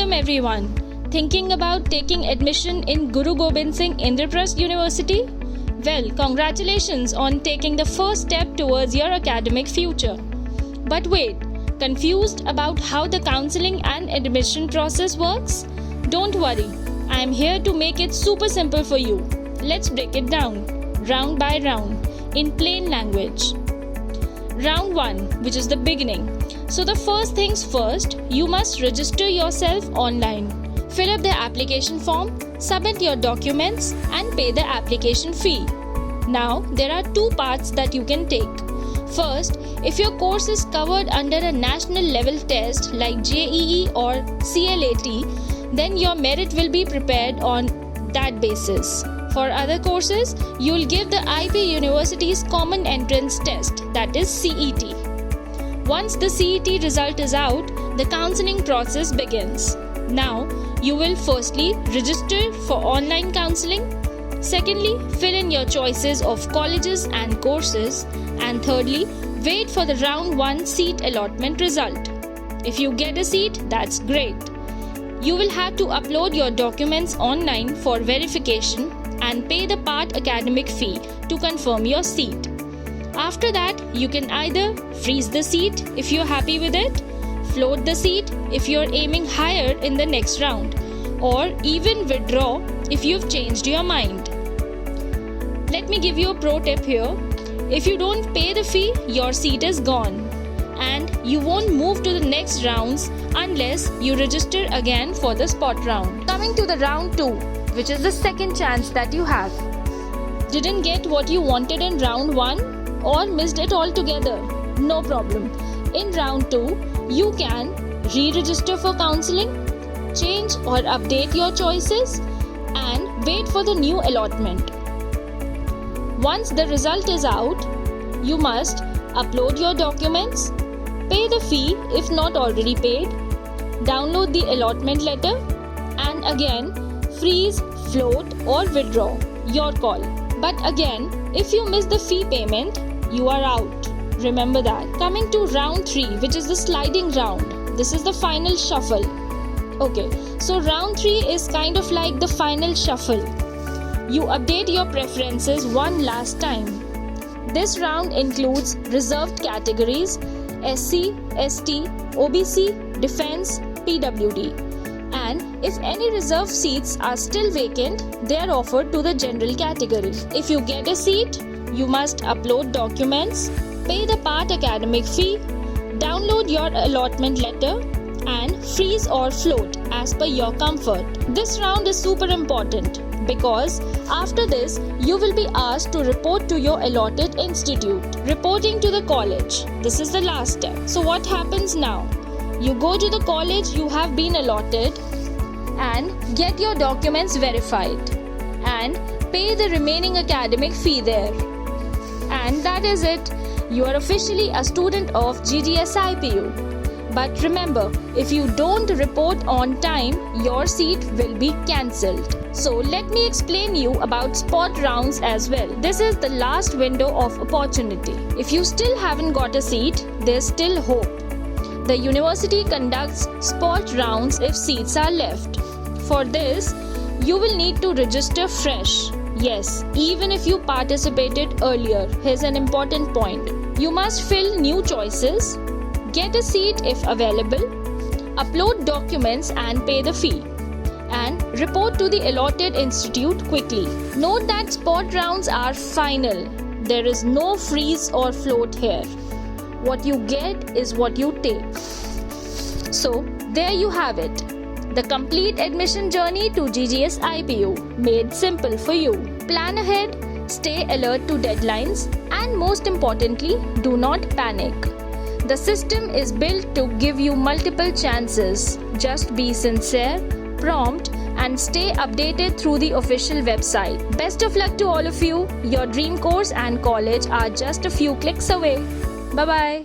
Welcome everyone. Thinking about taking admission in Guru Gobind Singh Indraprastha University? Well, congratulations on taking the first step towards your academic future. But wait, confused about how the counseling and admission process works? Don't worry, I am here to make it super simple for you. Let's break it down, round by round, in plain language. Round 1, which is the beginning. So the first things first, you must register yourself online. Fill up the application form, submit your documents and pay the application fee. Now, there are two paths that you can take. First, if your course is covered under a national level test like JEE or CLAT, then your merit will be prepared on that basis. For other courses, you will give the IP University's Common Entrance Test, that is CET. Once the CET result is out, the counseling process begins. Now, you will firstly register for online counseling. Secondly, fill in your choices of colleges and courses. And thirdly, wait for the round 1 seat allotment result. If you get a seat, that's great. You will have to upload your documents online for verification and pay the part academic fee to confirm your seat. After that, you can either freeze the seat if you're happy with it, float the seat if you're aiming higher in the next round, or even withdraw if you've changed your mind. Let me give you a pro tip here. If you don't pay the fee, your seat is gone and you won't move to the next rounds unless you register again for the spot round. Coming to the round 2, which is the second chance that you have. Didn't get what you wanted in round 1 or missed it altogether? No problem. In round 2, you can re-register for counseling, change or update your choices, and wait for the new allotment. Once the result is out, you must upload your documents, pay the fee if not already paid, download the allotment letter, and again freeze, float or withdraw, your call. But again, if you miss the fee payment, you are out. Remember that. Coming to round 3, which is the sliding round. This is the final shuffle. Okay, so round 3 is kind of like the final shuffle. You update your preferences one last time. This round includes reserved categories, SC, ST, OBC, Defence, PWD. And if any reserved seats are still vacant, they are offered to the general category. If you get a seat, you must upload documents, pay the part academic fee, download your allotment letter, and freeze or float as per your comfort. This round is super important because after this, you will be asked to report to your allotted institute. Reporting to the college. This is the last step. So what happens now? You go to the college you have been allotted and get your documents verified and pay the remaining academic fee there. And that is it. You are officially a student of GGSIPU. But remember, if you don't report on time, your seat will be cancelled. So let me explain you about spot rounds as well. This is the last window of opportunity. If you still haven't got a seat, there's still hope. The university conducts spot rounds if seats are left. For this, you will need to register fresh. Yes, even if you participated earlier. Here's an important point. You must fill new choices, get a seat if available, upload documents and pay the fee, and report to the allotted institute quickly. Note that spot rounds are final. There is no freeze or float here. What you get is what you take. So, there you have it. The complete admission journey to GGSIPU made simple for you. Plan ahead, stay alert to deadlines, and most importantly, do not panic. The system is built to give you multiple chances. Just be sincere, prompt, and stay updated through the official website. Best of luck to all of you. Your dream course and college are just a few clicks away. Bye-bye.